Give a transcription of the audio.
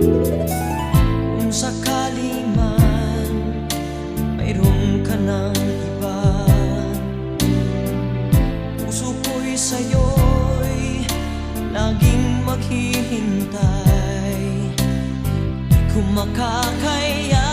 Kung sakali man mayroon ka ng iba, puso ko'y sa'yo'y laging maghihintay. Di ko makakaya